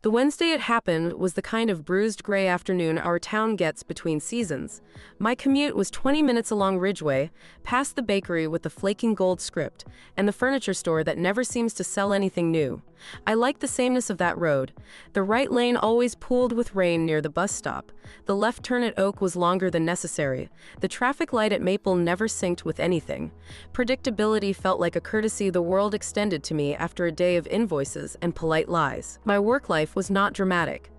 The Wednesday it happened was the kind of bruised gray afternoon our town gets between seasons. My commute was 20 minutes along Ridgeway, past the bakery with the flaking gold script, and the furniture store that never seems to sell anything new. I liked the sameness of that road. The right lane always pooled with rain near the bus stop. The left turn at Oak was longer than necessary. The traffic light at Maple never synced with anything. Predictability felt like a courtesy the world extended to me after a day of invoices and polite lies. My work life was not dramatic.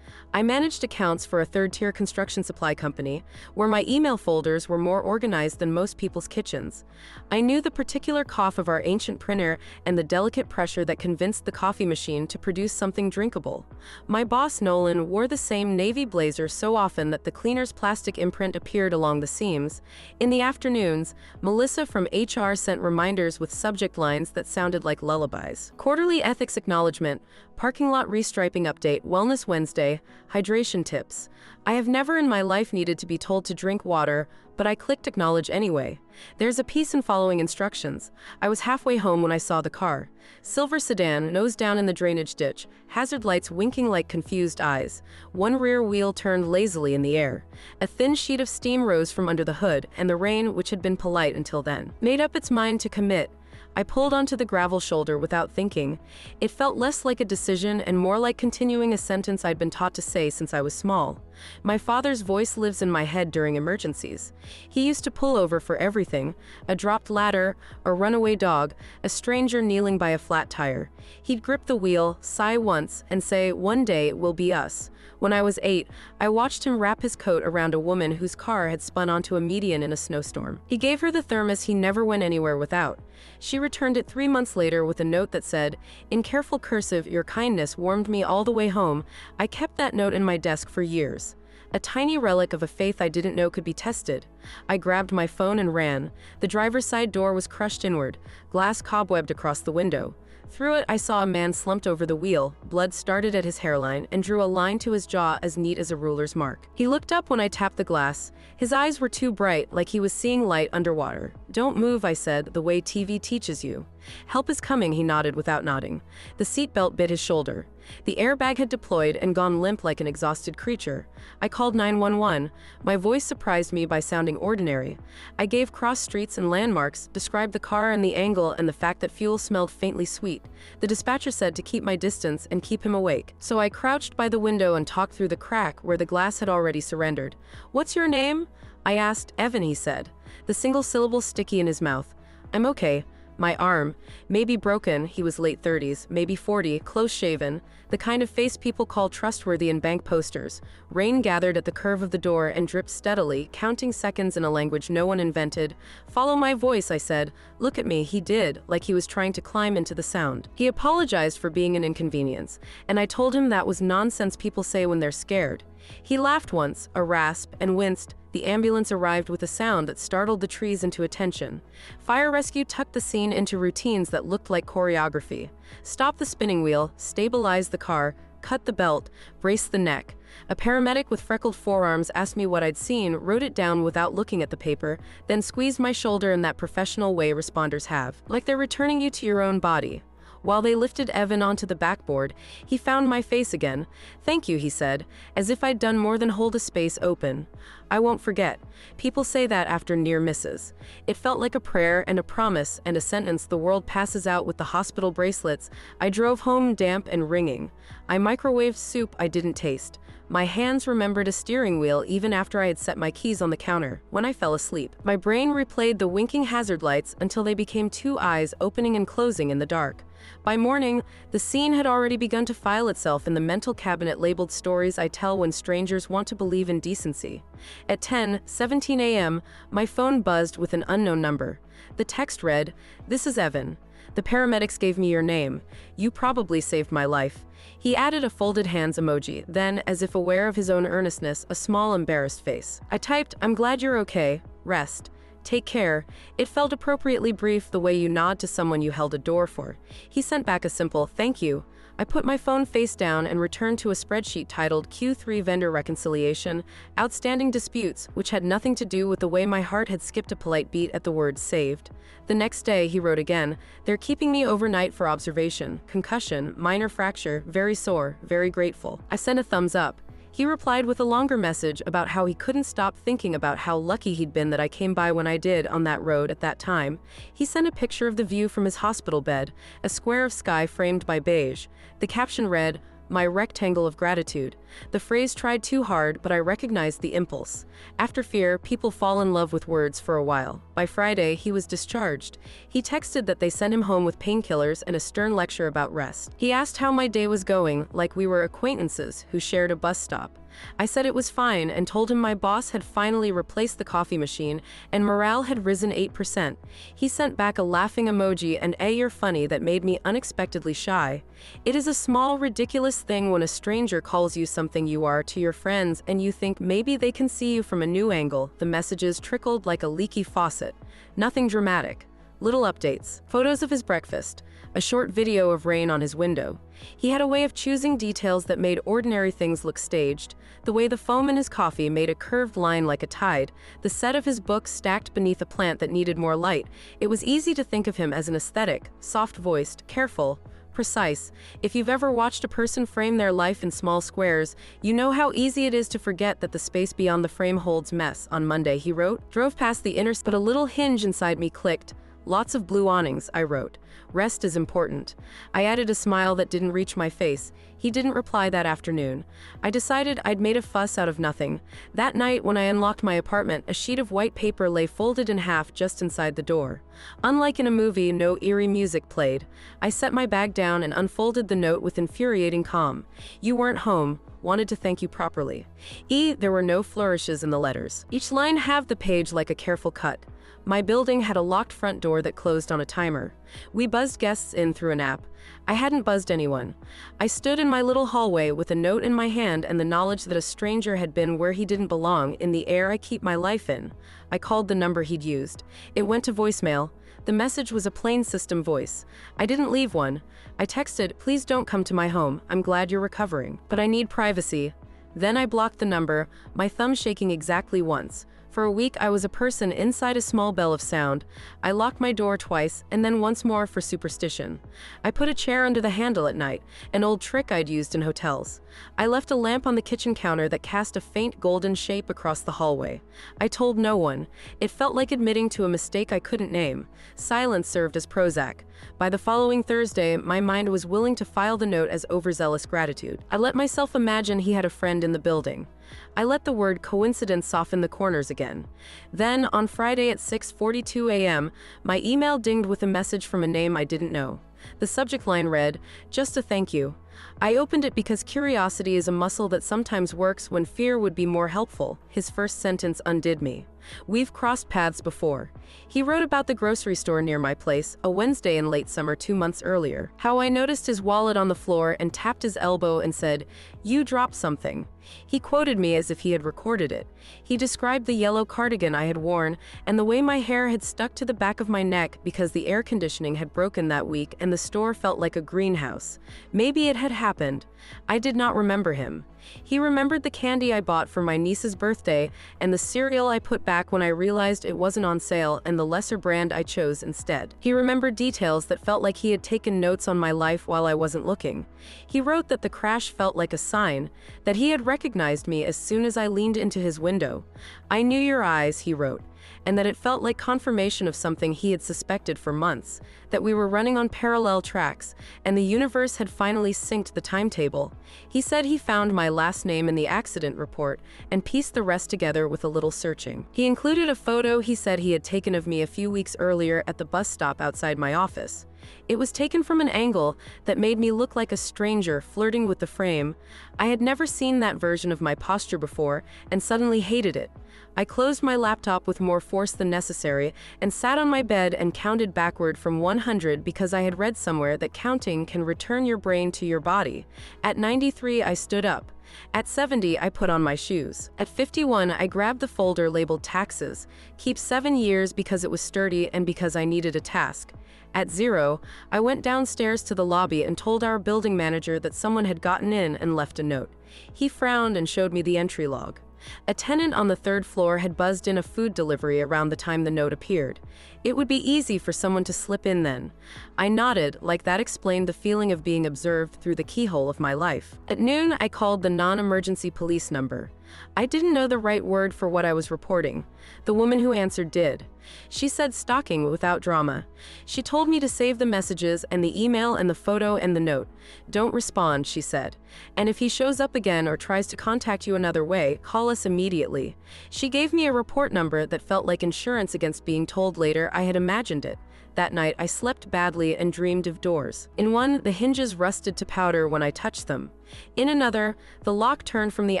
I managed accounts for a third-tier construction supply company, where my email folders were more organized than most people's kitchens. I knew the particular cough of our ancient printer and the delicate pressure that convinced the coffee machine to produce something drinkable. My boss, Nolan, wore the same navy blazer so often that the cleaner's plastic imprint appeared along the seams. In the afternoons, Melissa from HR sent reminders with subject lines that sounded like lullabies. Quarterly ethics acknowledgement, parking lot restriping update, Wellness Wednesday, hydration tips. I have never in my life needed to be told to drink water, but I clicked acknowledge anyway. There's a piece in following instructions. I was halfway home when I saw the car. Silver sedan, nose down in the drainage ditch, hazard lights winking like confused eyes. One rear wheel turned lazily in the air. A thin sheet of steam rose from under the hood, and the rain, which had been polite until then, made up its mind to commit. I pulled onto the gravel shoulder without thinking. It felt less like a decision and more like continuing a sentence I'd been taught to say since I was small. My father's voice lives in my head during emergencies. He used to pull over for everything: a dropped ladder, a runaway dog, a stranger kneeling by a flat tire. He'd grip the wheel, sigh once, and say, "One day it will be us." When I was 8, I watched him wrap his coat around a woman whose car had spun onto a median in a snowstorm. He gave her the thermos he never went anywhere without. She returned it 3 months later with a note that said, "In careful cursive, your kindness warmed me all the way home." I kept that note in my desk for years. A tiny relic of a faith I didn't know could be tested. I grabbed my phone and ran. The driver's side door was crushed inward, glass cobwebbed across the window. Through it, I saw a man slumped over the wheel. Blood started at his hairline and drew a line to his jaw as neat as a ruler's mark. He looked up when I tapped the glass. His eyes were too bright, like he was seeing light underwater. "Don't move," I said, "the way TV teaches you." "Help is coming," he nodded without nodding. The seatbelt bit his shoulder. The airbag had deployed and gone limp like an exhausted creature. I called 911. My voice surprised me by sounding ordinary. I gave cross streets and landmarks, described the car and the angle and the fact that fuel smelled faintly sweet. The dispatcher said to keep my distance and keep him awake. So I crouched by the window and talked through the crack where the glass had already surrendered. "What's your name?" I asked. "Evan," he said, the single syllable sticky in his mouth. "I'm okay." My arm, maybe broken, he was late 30s, maybe 40, close-shaven, the kind of face people call trustworthy in bank posters. Rain gathered at the curve of the door and dripped steadily, counting seconds in a language no one invented. "Follow my voice," I said. "Look at me," he did, like he was trying to climb into the sound. He apologized for being an inconvenience, and I told him that was nonsense people say when they're scared. He laughed once, a rasp, and winced. The ambulance arrived with a sound that startled the trees into attention. Fire rescue tucked the scene into routines that looked like choreography. Stop the spinning wheel, stabilize the car, cut the belt, brace the neck. A paramedic with freckled forearms asked me what I'd seen, wrote it down without looking at the paper, then squeezed my shoulder in that professional way responders have, like they're returning you to your own body. While they lifted Evan onto the backboard, he found my face again. "Thank you," he said, as if I'd done more than hold a space open. "I won't forget." People say that after near misses. It felt like a prayer and a promise and a sentence the world passes out with the hospital bracelets. I drove home damp and ringing. I microwaved soup I didn't taste. My hands remembered a steering wheel even after I had set my keys on the counter. When I fell asleep, my brain replayed the winking hazard lights until they became two eyes opening and closing in the dark. By morning, the scene had already begun to file itself in the mental cabinet labeled "Stories I Tell When Strangers Want to Believe in Decency." At 10:17 a.m., my phone buzzed with an unknown number. The text read, "This is Evan. The paramedics gave me your name. You probably saved my life." He added a folded hands emoji, then, as if aware of his own earnestness, a small embarrassed face. I typed, "I'm glad you're okay. Rest. Take care." It felt appropriately brief, the way you nod to someone you held a door for. He sent back a simple, "Thank you." I put my phone face down and returned to a spreadsheet titled Q3 Vendor Reconciliation, Outstanding Disputes, which had nothing to do with the way my heart had skipped a polite beat at the word saved. The next day, he wrote again, "They're keeping me overnight for observation. Concussion, minor fracture, very sore, very grateful." I sent a thumbs up. He replied with a longer message about how he couldn't stop thinking about how lucky he'd been that I came by when I did on that road at that time. He sent a picture of the view from his hospital bed, a square of sky framed by beige. The caption read, "My rectangle of gratitude." The phrase tried too hard, but I recognized the impulse. After fear, people fall in love with words for a while. By Friday, he was discharged. He texted that they sent him home with painkillers and a stern lecture about rest. He asked how my day was going, like we were acquaintances who shared a bus stop. I said it was fine and told him my boss had finally replaced the coffee machine and morale had risen 8%. He sent back a laughing emoji and a "you're funny" that made me unexpectedly shy. It is a small, ridiculous thing when a stranger calls you something you are to your friends and you think maybe they can see you from a new angle. The messages trickled like a leaky faucet. Nothing dramatic. Little updates, photos of his breakfast, a short video of rain on his window. He had a way of choosing details that made ordinary things look staged. The way the foam in his coffee made a curved line like a tide, the set of his books stacked beneath a plant that needed more light. It was easy to think of him as an aesthetic, soft-voiced, careful, precise. If you've ever watched a person frame their life in small squares, you know how easy it is to forget that the space beyond the frame holds mess. On Monday, he wrote, "Drove past the but a little hinge inside me clicked. Lots of blue awnings," I wrote. "Rest is important." I added a smile that didn't reach my face. He didn't reply that afternoon. I decided I'd made a fuss out of nothing. That night, when I unlocked my apartment, a sheet of white paper lay folded in half just inside the door. Unlike in a movie, no eerie music played. I set my bag down and unfolded the note with infuriating calm. "You weren't home. Wanted to thank you properly." There were no flourishes in the letters. Each line halved the page like a careful cut. My building had a locked front door that closed on a timer. We buzzed guests in through an app. I hadn't buzzed anyone. I stood in my little hallway with a note in my hand and the knowledge that a stranger had been where he didn't belong, in the air I keep my life in. I called the number he'd used. It went to voicemail. The message was a plain system voice. I didn't leave one. I texted, "Please don't come to my home. I'm glad you're recovering, but I need privacy." Then I blocked the number, my thumb shaking exactly once. For a week, I was a person inside a small bell of sound. I locked my door twice, and then once more for superstition. I put a chair under the handle at night, an old trick I'd used in hotels. I left a lamp on the kitchen counter that cast a faint golden shape across the hallway. I told no one. It felt like admitting to a mistake I couldn't name. Silence served as Prozac. By the following Thursday, my mind was willing to file the note as overzealous gratitude. I let myself imagine he had a friend in the building. I let the word coincidence soften the corners again. Then, on Friday at 6:42 a.m., my email dinged with a message from a name I didn't know. The subject line read, "Just a thank you." I opened it because curiosity is a muscle that sometimes works when fear would be more helpful. His first sentence undid me. "We've crossed paths before." He wrote about the grocery store near my place, a Wednesday in late summer 2 months earlier. How I noticed his wallet on the floor and tapped his elbow and said, "You dropped something." He quoted me as if he had recorded it. He described the yellow cardigan I had worn and the way my hair had stuck to the back of my neck because the air conditioning had broken that week and the store felt like a greenhouse. Maybe it had happened. I did not remember him. He remembered the candy I bought for my niece's birthday and the cereal I put back when I realized it wasn't on sale and the lesser brand I chose instead. He remembered details that felt like he had taken notes on my life while I wasn't looking. He wrote that the crash felt like a sign, that he had recognized me as soon as I leaned into his window. "I knew your eyes," he wrote, and that it felt like confirmation of something he had suspected for months, that we were running on parallel tracks, and the universe had finally synced the timetable. He said he found my last name in the accident report and pieced the rest together with a little searching. He included a photo he said he had taken of me a few weeks earlier at the bus stop outside my office. It was taken from an angle that made me look like a stranger flirting with the frame. I had never seen that version of my posture before and suddenly hated it. I closed my laptop with more force than necessary and sat on my bed and counted backward from 100 because I had read somewhere that counting can return your brain to your body. At 93, I stood up. At 70, I put on my shoes. At 51, I grabbed the folder labeled taxes. Keep 7 years because it was sturdy and because I needed a task. At 0, I went downstairs to the lobby and told our building manager that someone had gotten in and left a note. He frowned and showed me the entry log. A tenant on the 3rd floor had buzzed in a food delivery around the time the note appeared. It would be easy for someone to slip in then. I nodded, like that explained the feeling of being observed through the keyhole of my life. At noon, I called the non-emergency police number. I didn't know the right word for what I was reporting. The woman who answered did. She said stalking without drama. She told me to save the messages and the email and the photo and the note. Don't respond, she said. And if he shows up again or tries to contact you another way, call us immediately. She gave me a report number that felt like insurance against being told later I had imagined it. That night, I slept badly and dreamed of doors. In one, the hinges rusted to powder when I touched them. In another, the lock turned from the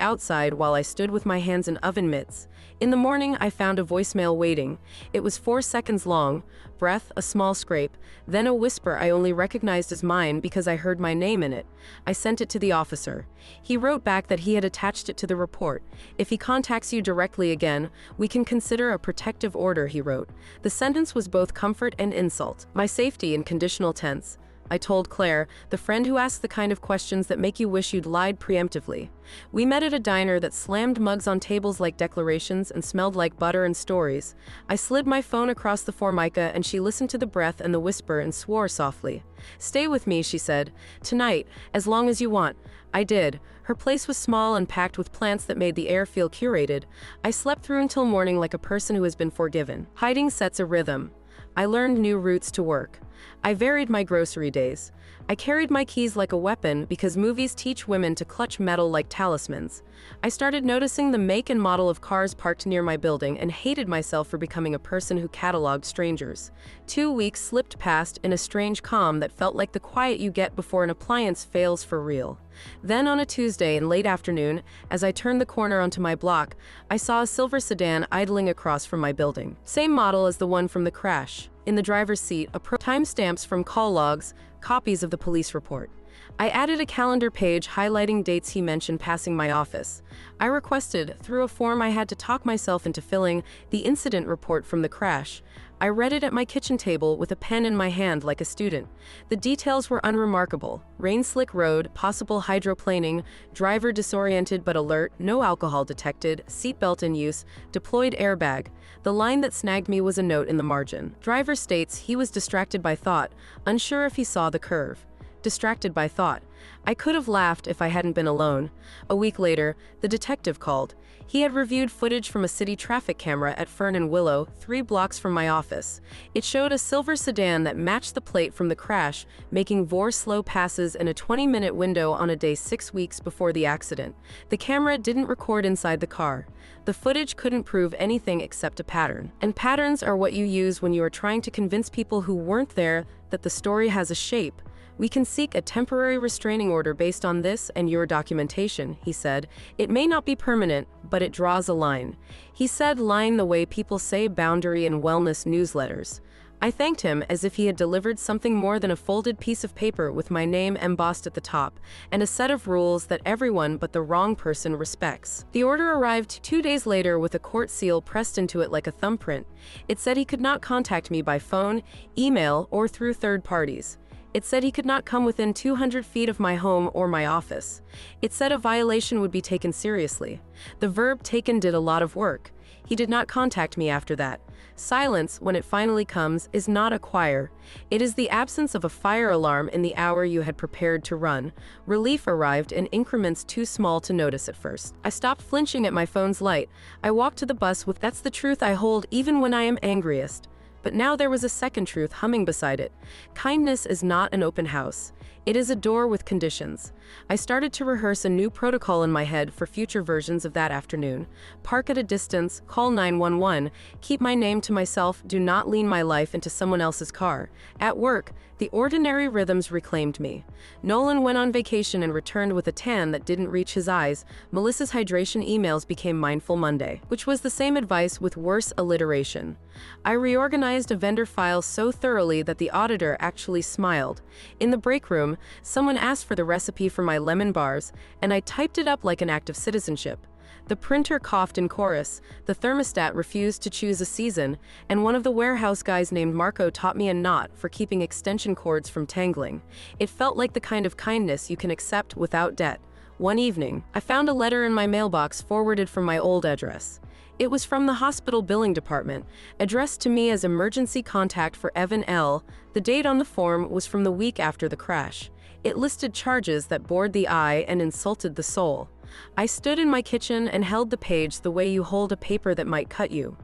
outside while I stood with my hands in oven mitts. In the morning, I found a voicemail waiting. It was 4 seconds long, breath, a small scrape, then a whisper I only recognized as mine because I heard my name in it. I sent it to the officer. He wrote back that he had attached it to the report. If he contacts you directly again, we can consider a protective order, he wrote. The sentence was both comfort and insult. My safety in conditional tense. I told Claire, the friend who asks the kind of questions that make you wish you'd lied preemptively. We met at a diner that slammed mugs on tables like declarations and smelled like butter and stories. I slid my phone across the formica and she listened to the breath and the whisper and swore softly. Stay with me, she said. Tonight, as long as you want. I did. Her place was small and packed with plants that made the air feel curated. I slept through until morning like a person who has been forgiven. Hiding sets a rhythm. I learned new routes to work. I varied my grocery days. I carried my keys like a weapon because movies teach women to clutch metal like talismans. I started noticing the make and model of cars parked near my building and hated myself for becoming a person who cataloged strangers. 2 weeks slipped past in a strange calm that felt like the quiet you get before an appliance fails for real. Then on a Tuesday in late afternoon, as I turned the corner onto my block, I saw a silver sedan idling across from my building. Same model as the one from the crash. In the driver's seat, timestamps from call logs, copies of the police report. I added a calendar page highlighting dates he mentioned passing my office. I requested, through a form I had to talk myself into filling, the incident report from the crash. I read it at my kitchen table with a pen in my hand like a student. The details were unremarkable. Rain-slick road, possible hydroplaning, driver disoriented but alert, no alcohol detected, seatbelt in use, deployed airbag. The line that snagged me was a note in the margin. Driver states he was distracted by thought, unsure if he saw the curve. Distracted by thought. I could have laughed if I hadn't been alone. A week later, the detective called. He had reviewed footage from a city traffic camera at Fern and Willow, 3 blocks from my office. It showed a silver sedan that matched the plate from the crash, making 4 slow passes in a 20-minute window on a day 6 weeks before the accident. The camera didn't record inside the car. The footage couldn't prove anything except a pattern. And patterns are what you use when you are trying to convince people who weren't there that the story has a shape. We can seek a temporary restraining order based on this and your documentation, he said. It may not be permanent, but it draws a line. He said line the way people say boundary in wellness newsletters. I thanked him as if he had delivered something more than a folded piece of paper with my name embossed at the top, and a set of rules that everyone but the wrong person respects. The order arrived 2 days later with a court seal pressed into it like a thumbprint. It said he could not contact me by phone, email, or through third parties. It said he could not come within 200 feet of my home or my office. It said a violation would be taken seriously. The verb taken did a lot of work. He did not contact me after that. Silence, when it finally comes, is not a choir. It is the absence of a fire alarm in the hour you had prepared to run. Relief arrived in increments too small to notice at first. I stopped flinching at my phone's light. I walked to the bus with "That's the truth I hold even when I am angriest." But now there was a second truth humming beside it. Kindness is not an open house. It is a door with conditions. I started to rehearse a new protocol in my head for future versions of that afternoon. Park at a distance, call 911, keep my name to myself, do not lean my life into someone else's car. At work, The ordinary rhythms reclaimed me. Nolan went on vacation and returned with a tan that didn't reach his eyes. Melissa's hydration emails became Mindful Monday, which was the same advice with worse alliteration. I reorganized a vendor file so thoroughly that the auditor actually smiled. In the break room, someone asked for the recipe for my lemon bars, and I typed it up like an act of citizenship. The printer coughed in chorus, the thermostat refused to choose a season, and one of the warehouse guys named Marco taught me a knot for keeping extension cords from tangling. It felt like the kind of kindness you can accept without debt. One evening, I found a letter in my mailbox forwarded from my old address. It was from the hospital billing department, addressed to me as emergency contact for Evan L. The date on the form was from the week after the crash. It listed charges that bored the eye and insulted the soul. I stood in my kitchen and held the page the way you hold a paper that might cut you.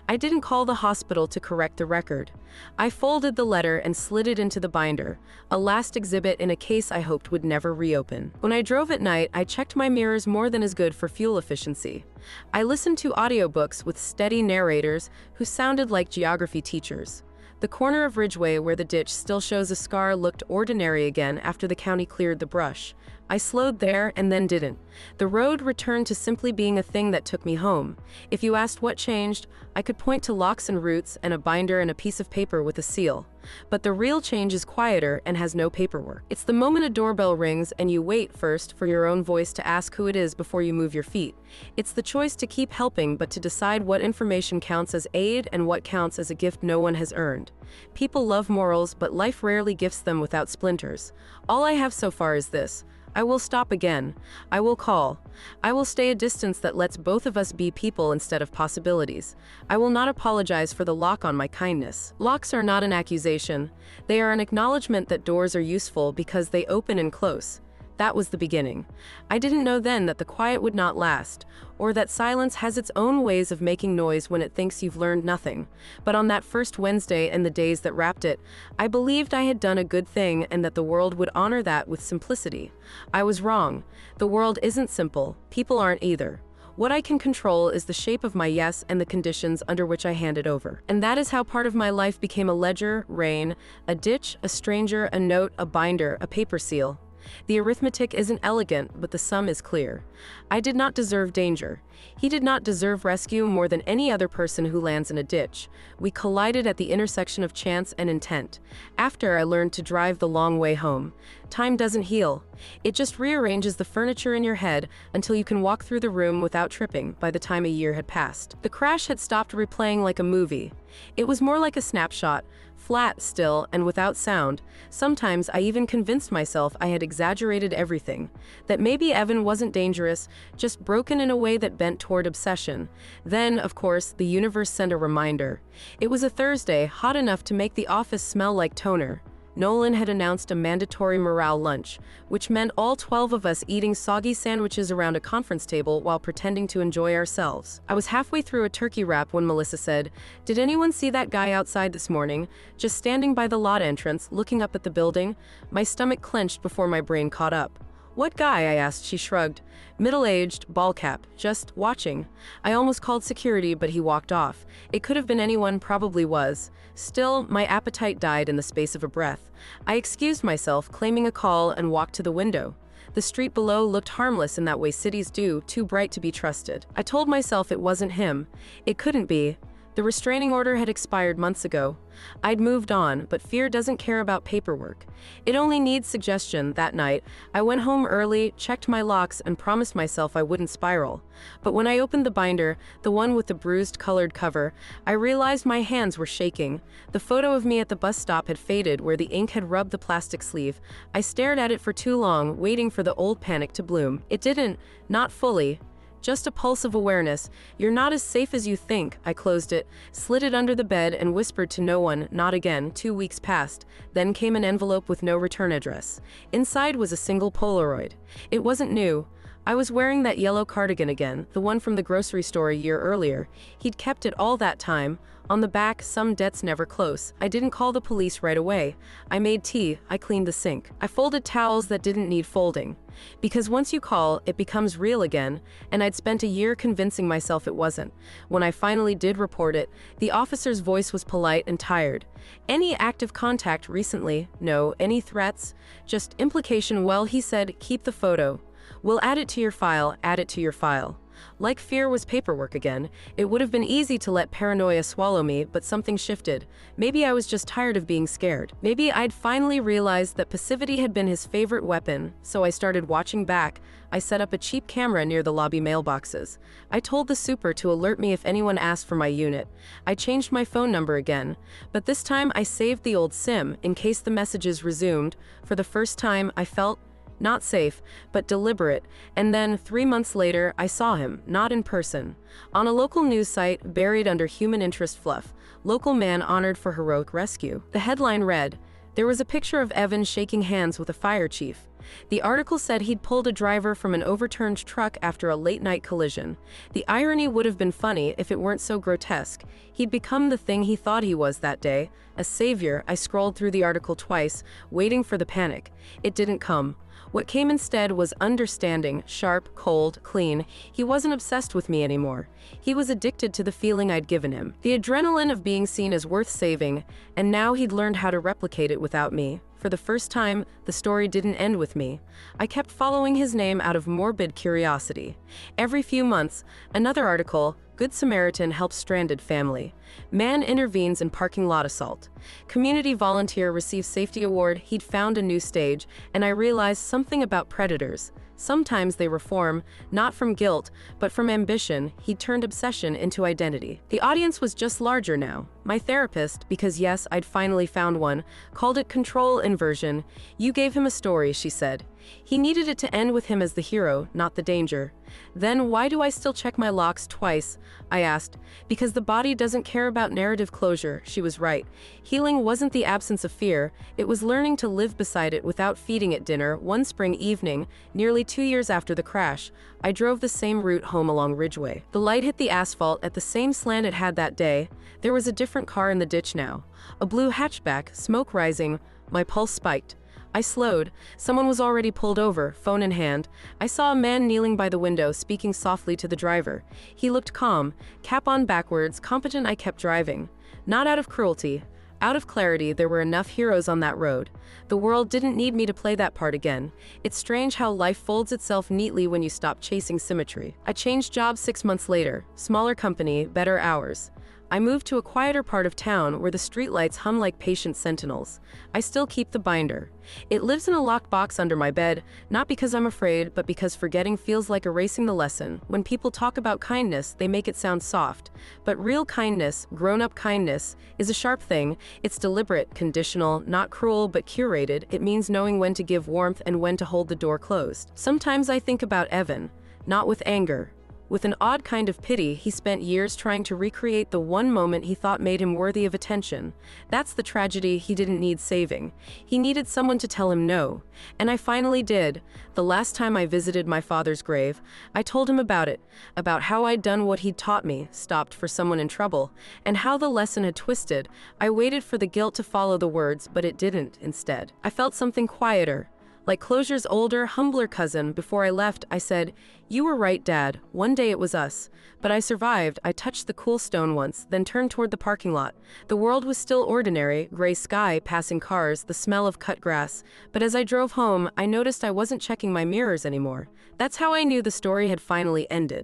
I didn't call the hospital to correct the record. I folded the letter and slid it into the binder, a last exhibit in a case I hoped would never reopen. When I drove at night, I checked my mirrors more than as good for fuel efficiency. I listened to audiobooks with steady narrators who sounded like geography teachers. The corner of Ridgeway where the ditch still shows a scar looked ordinary again after the county cleared the brush. I slowed there and then didn't. The road returned to simply being a thing that took me home. If you asked what changed, I could point to locks and roots and a binder and a piece of paper with a seal. But the real change is quieter and has no paperwork. It's the moment a doorbell rings and you wait first for your own voice to ask who it is before you move your feet. It's the choice to keep helping but to decide what information counts as aid and what counts as a gift no one has earned. People love morals, but life rarely gifts them without splinters. All I have so far is this. I will stop again. I will call. I will stay a distance that lets both of us be people instead of possibilities. I will not apologize for the lock on my kindness. Locks are not an accusation. They are an acknowledgement that doors are useful because they open and close. That was the beginning. I didn't know then that the quiet would not last, or that silence has its own ways of making noise when it thinks you've learned nothing. But on that first Wednesday and the days that wrapped it, I believed I had done a good thing and that the world would honor that with simplicity. I was wrong. The world isn't simple. People aren't either. What I can control is the shape of my yes and the conditions under which I hand it over. And that is how part of my life became a ledger, rain, a ditch, a stranger, a note, a binder, a paper seal. The arithmetic isn't elegant, but the sum is clear. I did not deserve danger. He did not deserve rescue more than any other person who lands in a ditch. We collided at the intersection of chance and intent. After, I learned to drive the long way home. Time doesn't heal. It just rearranges the furniture in your head until you can walk through the room without tripping by the time a year had passed. The crash had stopped replaying like a movie. It was more like a snapshot, flat still and without sound. Sometimes I even convinced myself I had exaggerated everything, that maybe Evan wasn't dangerous, just broken in a way that bent toward obsession. Then, of course, the universe sent a reminder. It was a Thursday, hot enough to make the office smell like toner. Nolan had announced a mandatory morale lunch, which meant all 12 of us eating soggy sandwiches around a conference table while pretending to enjoy ourselves. I was halfway through a turkey wrap when Melissa said, "Did anyone see that guy outside this morning, just standing by the lot entrance, looking up at the building?" My stomach clenched before my brain caught up. "What guy?" I asked. She shrugged. "Middle-aged, ball cap, just watching." I almost called security, but he walked off. It could have been anyone, probably was. Still, my appetite died in the space of a breath. I excused myself, claiming a call, and walked to the window. The street below looked harmless in that way cities do, too bright to be trusted. I told myself it wasn't him. It couldn't be. The restraining order had expired months ago. I'd moved on, but fear doesn't care about paperwork. It only needs suggestion. That night, I went home early, checked my locks, and promised myself I wouldn't spiral. But when I opened the binder, the one with the bruised colored cover, I realized my hands were shaking. The photo of me at the bus stop had faded where the ink had rubbed the plastic sleeve. I stared at it for too long, waiting for the old panic to bloom. It didn't, not fully. Just a pulse of awareness. "You're not as safe as you think." I closed it, slid it under the bed, and whispered to no one, not again. 2 weeks passed. Then came an envelope with no return address. Inside was a single Polaroid. It wasn't new. I was wearing that yellow cardigan again, the one from the grocery store a year earlier. He'd kept it all that time. On the back, "Some debts never close." I didn't call the police right away. I made tea, I cleaned the sink. I folded towels that didn't need folding. Because once you call, it becomes real again, and I'd spent a year convincing myself it wasn't. When I finally did report it, the officer's voice was polite and tired. "Any active contact recently?" "No." "Any threats?" "Just implication." "Well," he said, "keep the photo. We'll add it to your file." Add it to your file. Like fear was paperwork again. It would have been easy to let paranoia swallow me, but something shifted. Maybe I was just tired of being scared. Maybe I'd finally realized that passivity had been his favorite weapon, so I started watching back. I set up a cheap camera near the lobby mailboxes. I told the super to alert me if anyone asked for my unit. I changed my phone number again, but this time I saved the old SIM in case the messages resumed. For the first time, I felt not safe, but deliberate. And then, 3 months later, I saw him, not in person. On a local news site, buried under human interest fluff, "Local man honored for heroic rescue." The headline read, there was a picture of Evan shaking hands with a fire chief. The article said he'd pulled a driver from an overturned truck after a late-night collision. The irony would have been funny if it weren't so grotesque. He'd become the thing he thought he was that day, a savior. I scrolled through the article twice, waiting for the panic. It didn't come. What came instead was understanding, sharp, cold, clean. He wasn't obsessed with me anymore. He was addicted to the feeling I'd given him, the adrenaline of being seen as worth saving, and now he'd learned how to replicate it without me. For the first time, the story didn't end with me. I kept following his name out of morbid curiosity. Every few months, another article, "Good Samaritan helps stranded family." "Man intervenes in parking lot assault." "Community volunteer receives safety award." He'd found a new stage, and I realized something about predators. Sometimes they reform, not from guilt, but from ambition. He'd turned obsession into identity. The audience was just larger now. My therapist, because yes, I'd finally found one, called it control inversion. "You gave him a story," she said. "He needed it to end with him as the hero, not the danger." "Then why do I still check my locks twice?" I asked. "Because the body doesn't care about narrative closure." She was right. Healing wasn't the absence of fear, it was learning to live beside it without feeding it dinner. One spring evening, nearly 2 years after the crash, I drove the same route home along Ridgeway. The light hit the asphalt at the same slant it had that day. There was a different car in the ditch now. A blue hatchback, smoke rising. My pulse spiked. I slowed. Someone was already pulled over, phone in hand. I saw a man kneeling by the window, speaking softly to the driver. He looked calm, cap on backwards, competent. I kept driving. Not out of cruelty. Out of clarity. There were enough heroes on that road. The world didn't need me to play that part again. It's strange how life folds itself neatly when you stop chasing symmetry. I changed jobs 6 months later. Smaller company, better hours. I moved to a quieter part of town where the streetlights hum like patient sentinels. I still keep the binder. It lives in a locked box under my bed, not because I'm afraid, but because forgetting feels like erasing the lesson. When people talk about kindness, they make it sound soft. But real kindness, grown-up kindness, is a sharp thing. It's deliberate, conditional, not cruel, but curated. It means knowing when to give warmth and when to hold the door closed. Sometimes I think about Evan, not with anger. With an odd kind of pity. He spent years trying to recreate the one moment he thought made him worthy of attention. That's the tragedy. He didn't need saving. He needed someone to tell him no. And I finally did. The last time I visited my father's grave, I told him about it, about how I'd done what he'd taught me, stopped for someone in trouble, and how the lesson had twisted. I waited for the guilt to follow the words, but it didn't. Instead, I felt something quieter. Like closure's older, humbler cousin. Before I left, I said, "You were right, Dad. One day it was us. But I survived." I touched the cool stone once, then turned toward the parking lot. The world was still ordinary, gray sky, passing cars, the smell of cut grass. But as I drove home, I noticed I wasn't checking my mirrors anymore. That's how I knew the story had finally ended.